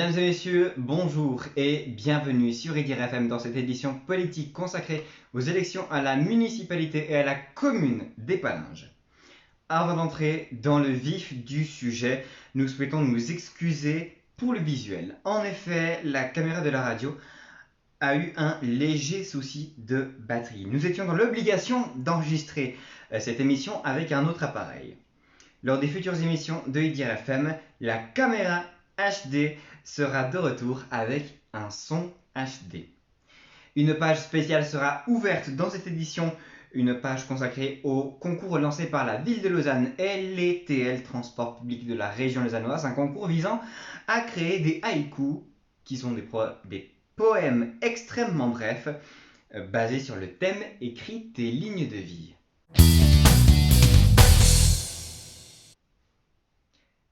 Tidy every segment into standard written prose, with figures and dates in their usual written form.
Mesdames et messieurs, bonjour et bienvenue sur Edir FM dans cette édition politique consacrée aux élections à la municipalité et à la commune des Palinges. Avant d'entrer dans le vif du sujet, nous souhaitons nous excuser pour le visuel. En effet, la caméra de la radio a eu un léger souci de batterie. Nous étions dans l'obligation d'enregistrer cette émission avec un autre appareil. Lors des futures émissions de Edir FM, la caméra HD sera de retour avec un son HD. Une page spéciale sera ouverte dans cette édition, une page consacrée au concours lancé par la ville de Lausanne et les TL Transport Public de la région lausannoise, un concours visant à créer des haïkus, qui sont des poèmes extrêmement brefs, basés sur le thème « Écris tes lignes de vie ».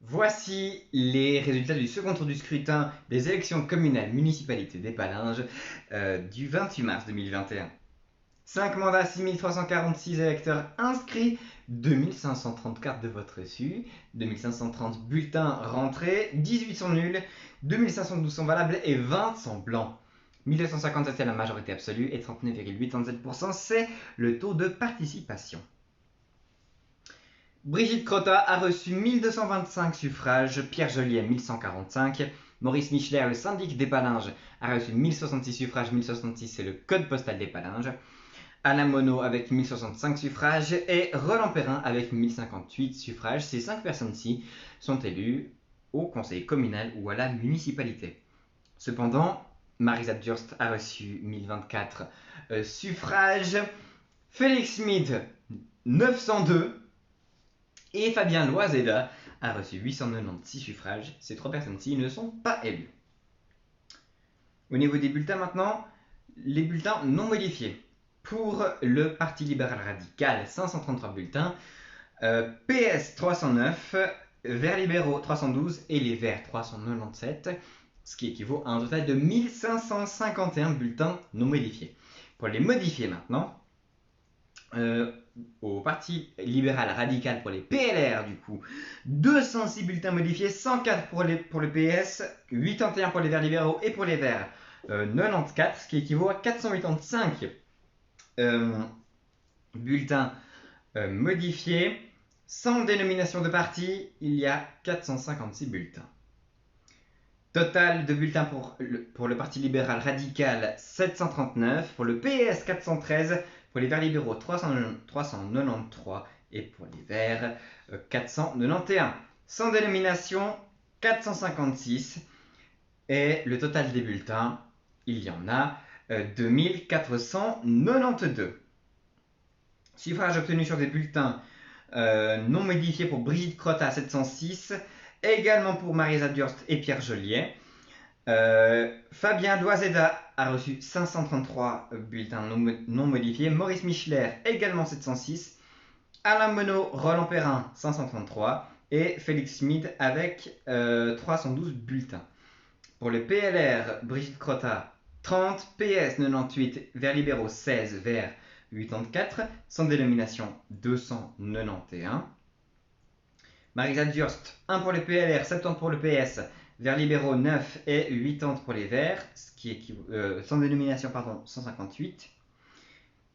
Voici les résultats du second tour du scrutin des élections communales municipalités des Palinges du 28 mars 2021. 5 mandats, 6346 électeurs inscrits, 2530 cartes de vote reçues, 2530 bulletins rentrés, 18 sont nuls, 2512 sont valables et 20 sont blancs. 1257 c'est la majorité absolue et 39,87% c'est le taux de participation. Brigitte Crotta a reçu 1225 suffrages, Pierre Joliet 1145, Maurice Michler, le syndic des Palinges, a reçu 1066 suffrages, 1066 c'est le code postal des Palinges, Alain Monod avec 1065 suffrages et Roland Perrin avec 1058 suffrages. Ces 5 personnes-ci sont élues au conseil communal ou à la municipalité. Cependant, Marisa Durst a reçu 1024 suffrages, Félix Schmid 902, et Fabien Loiseda a reçu 896 suffrages. Ces 3 personnes-ci ne sont pas élues. Au niveau des bulletins maintenant, les bulletins non modifiés. Pour le Parti libéral radical, 533 bulletins, PS 309, Verts libéraux 312 et les Verts 397, ce qui équivaut à un total de 1551 bulletins non modifiés. Pour les modifier maintenant, au Parti libéral radical pour les PLR du coup, 206 bulletins modifiés, 104 pour le PS, 81 pour les Verts libéraux et pour les Verts 94, ce qui équivaut à 485 bulletins modifiés. Sans dénomination de parti, il y a 456 bulletins. Total de bulletins pour le Parti libéral radical 739, pour le PS 413, pour les Verts libéraux 393 et pour les Verts 491. Sans dénomination 456 et le total des bulletins, il y en a 2492. Suffrage obtenu sur des bulletins non modifiés pour Brigitte Crotta 706, également pour Marisa Durst et Pierre Joliet. Fabien Loiseda a reçu 533 bulletins non modifiés, Maurice Michler également 706, Alain Monod, Roland Perrin 533 et Félix Schmid avec 312 bulletins. Pour le PLR, Brigitte Crotta 30, PS 98, Verts libéraux 16, Verts 84, sans dénomination 291. Marisa Durst 1 pour le PLR, 70 pour le PS, Verts libéraux 9 et 80 pour les Verts, ce qui équivaut, sans dénomination 158.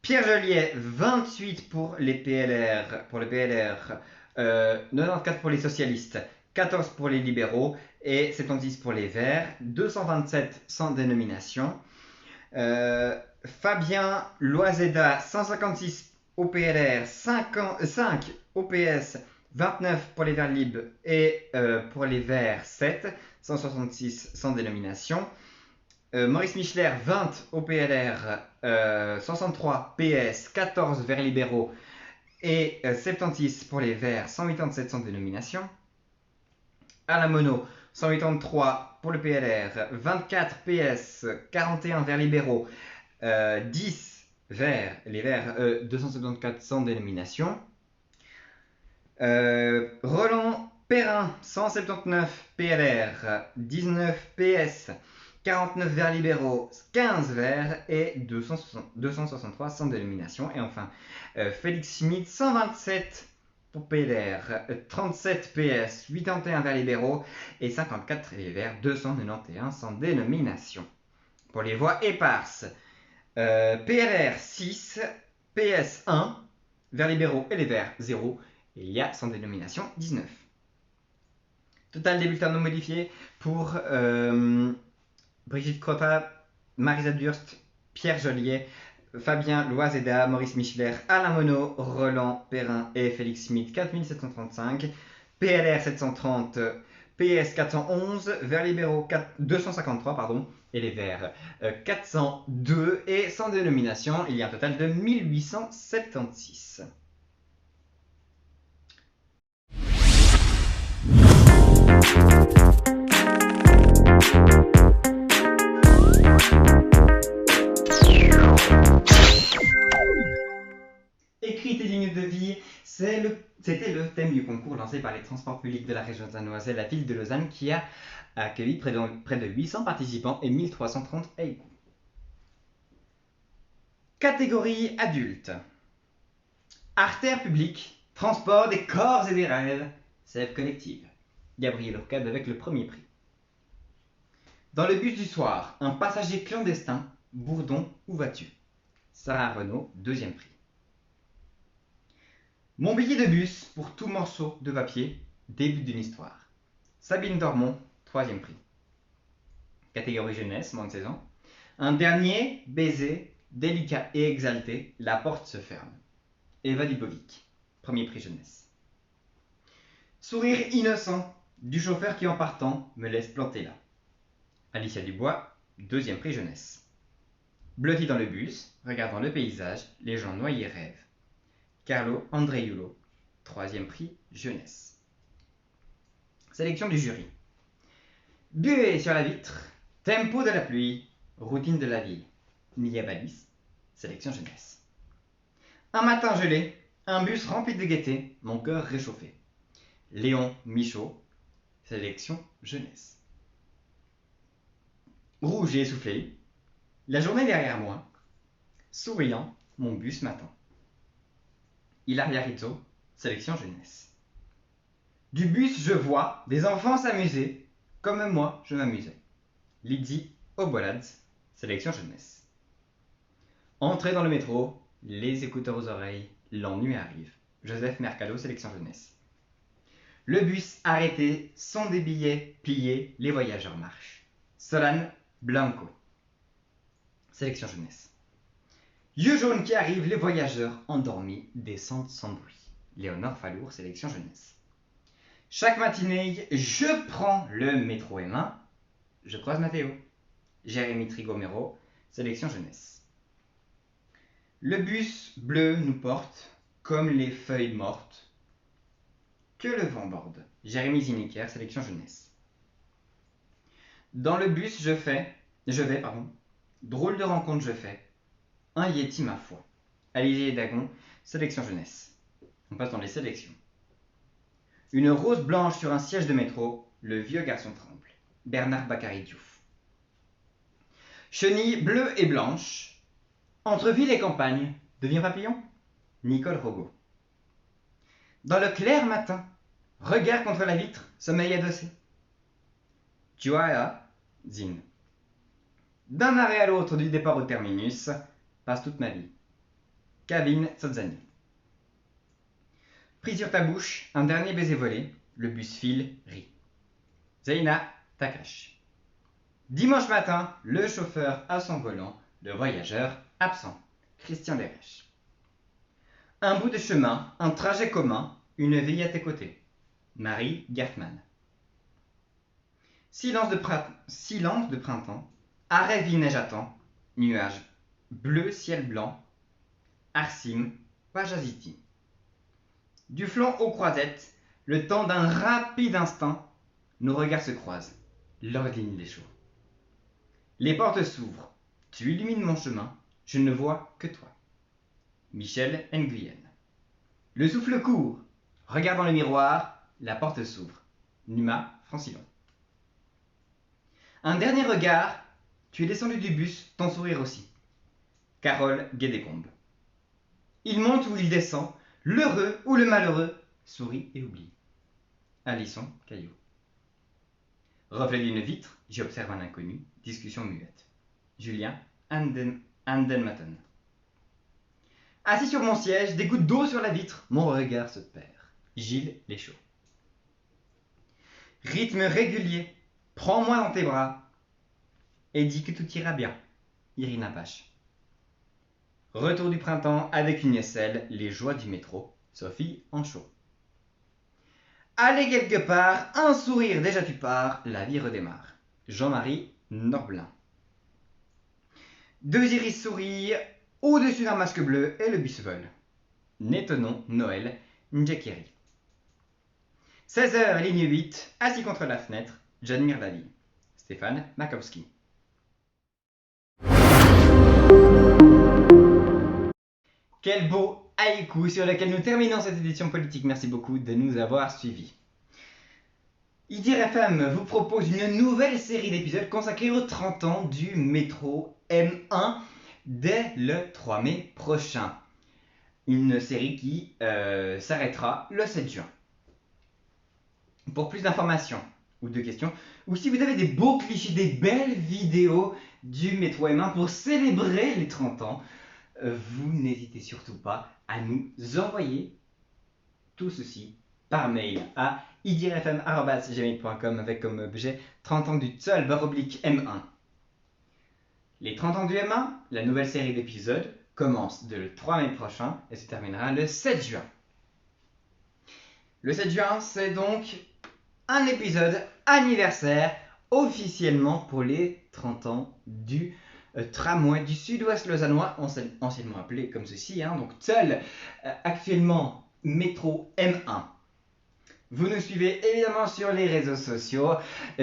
Pierre Joliet 28 pour les PLR, 94 pour les socialistes, 14 pour les libéraux et 70 pour les Verts, 227 sans dénomination. Fabien Loiseda 156 au PLR, 5 au PS, 29 pour les Verts libres et pour les Verts 7, 166 sans dénomination. Maurice Michler 20 au PLR, 63 PS, 14 Verts libéraux et 76 pour les Verts, 187 sans dénomination. Alain Monod 183 pour le PLR, 24 PS, 41 Verts libéraux, 10 Verts, les Verts 274 sans dénomination. Roland Perrin 179 PLR, 19 PS, 49 Verts libéraux, 15 Verts et 263 sans dénomination. Et enfin Félix Schmid 127 pour PLR, 37 PS, 81 vers libéraux et 54 les verts, 291 sans dénomination. Pour les voix éparses, PLR 6, PS 1, vers libéraux et les verts 0, et il y a sans dénomination 19. Total des bulletins non modifiés pour Brigitte Crottat, Marisa Durst, Pierre Joliet, Fabien Loizeda, Maurice Michler, Alain Monod, Roland Perrin et Félix Schmitt, 4735, PLR 730, PS 411, Verts libéraux 253, pardon, et les Verts 402, et sans dénomination, il y a un total de 1876. Écrite et digne de vie, c'était le thème du concours lancé par les transports publics de la région lausannoise et la ville de Lausanne qui a accueilli près de 800 participants et 1330 haïkus. Catégorie adulte. Artère publique, transport des corps et des rêves, sève collective. Gabriel Urcade avec le premier prix. Dans le bus du soir, un passager clandestin, Bourdon, où vas-tu? Sarah Renaud, deuxième prix. Mon billet de bus pour tout morceau de papier, début d'une histoire. Sabine Dormont, troisième prix. Catégorie jeunesse, moins de 16 ans. Un dernier baiser, délicat et exalté, la porte se ferme. Eva Libovic, premier prix jeunesse. Sourire innocent du chauffeur qui en partant me laisse planter là. Alicia Dubois, deuxième prix jeunesse. Blotti dans le bus, regardant le paysage, les gens noyés rêvent. Carlo Andreiulo, troisième prix jeunesse. Sélection du jury. Buée sur la vitre, tempo de la pluie, routine de la ville. Mia Balis, sélection jeunesse. Un matin gelé, un bus rempli de gaieté, mon cœur réchauffé. Léon Michaud, sélection jeunesse. Rouge et essoufflé, la journée derrière moi, souriant, mon bus m'attend. Hilaria Rizzo, sélection jeunesse. Du bus, je vois des enfants s'amuser, comme moi je m'amusais. Lydie Oboladz, sélection jeunesse. Entrer dans le métro, les écouteurs aux oreilles, l'ennui arrive. Joseph Mercado, sélection jeunesse. Le bus arrêté, son des billets pliés, les voyageurs marchent. Solane Blanco, sélection jeunesse. Yeux jaunes qui arrivent, les voyageurs endormis descendent sans bruit. Léonore Fallour, sélection jeunesse. Chaque matinée, je prends le métro M1, je croise Mathéo. Jérémy Trigomero, sélection jeunesse. Le bus bleu nous porte comme les feuilles mortes que le vent borde. Jérémy Ziniker, sélection jeunesse. Dans le bus, je vais, drôle de rencontre je fais. Un Yeti ma foi. Alizé Dagon, sélection jeunesse. On passe dans les sélections. Une rose blanche sur un siège de métro, le vieux garçon tremble. Bernard Bacary Diouf. Chenille bleue et blanche, entre ville et campagne, devient papillon. Nicole Rogo. Dans le clair matin, regard contre la vitre, sommeil adossé. Tuaea Zin. D'un arrêt à l'autre du départ au terminus, passe toute ma vie. Kavin Sotzani. Pris sur ta bouche, un dernier baiser volé, le bus file, rit. Zeina Takash. Dimanche matin, le chauffeur à son volant, le voyageur absent. Christian Derech. Un bout de chemin, un trajet commun, une vie à tes côtés. Marie Gaffman. Silence de printemps, arrêt vie neige attend, nuage bleu, ciel blanc, Arsim Pajaziti. Du flanc aux croisettes, le temps d'un rapide instant, nos regards se croisent, l'ordine des jours. Les portes s'ouvrent, tu illumines mon chemin, je ne vois que toi. Michel Nguyen. Le souffle court, regarde dans le miroir, la porte s'ouvre. Numa Francillon. Un dernier regard, tu es descendu du bus, ton sourire aussi. Carole Guédécombe. Il monte ou il descend, l'heureux ou le malheureux, souris et oublie. Alisson, caillou. Reflet d'une vitre, j'observe un inconnu, discussion muette. Julien, Andenmatten. Assis sur mon siège, des gouttes d'eau sur la vitre, mon regard se perd. Gilles Léchaud. Rythme régulier, prends-moi dans tes bras et dis que tout ira bien. Irina Pache. Retour du printemps avec une aisselle, les joies du métro. Sophie Anchaud. Aller quelque part, un sourire, déjà tu pars, la vie redémarre. Jean-Marie Norblin. Deux iris sourire, au-dessus d'un masque bleu et le bus vole. N'étonnons Noël Njekiri. 16h, ligne 8, assis contre la fenêtre, j'admire la vie. Stéphane Makowski. Quel beau haïku sur lequel nous terminons cette édition politique. Merci beaucoup de nous avoir suivis. IDIR FM vous propose une nouvelle série d'épisodes consacrée aux 30 ans du métro M1 dès le 3 mai prochain. Une série qui s'arrêtera le 7 juin. Pour plus d'informations ou de questions, ou si vous avez des beaux clichés, des belles vidéos du métro M1 pour célébrer les 30 ans, vous n'hésitez surtout pas à nous envoyer tout ceci par mail à idirfm@gmail.com avec comme objet 30 ans du Tzoll /M1. Les 30 ans du M1, la nouvelle série d'épisodes, commence le 3 mai prochain et se terminera le 7 juin. Le 7 juin, c'est donc un épisode anniversaire officiellement pour les 30 ans du tramway du sud-ouest lausannois, anciennement appelé comme ceci, donc Tzoll, actuellement métro M1. Vous nous suivez évidemment sur les réseaux sociaux,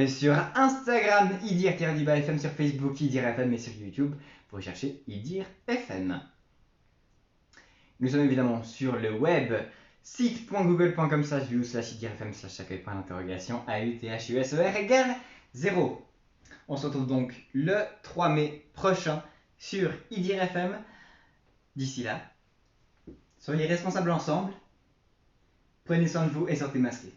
sur Instagram idir-FM, sur Facebook idir-FM et sur YouTube pour chercher idir-FM. Nous sommes évidemment sur le web, site.google.com/view/idir-fm/accueil.d'interrogation AUTHUSER égale 0. On se retrouve donc le 3 mai prochain sur idir-FM. D'ici là, soyez responsables ensemble. Prenez soin de vous et sortez masqués.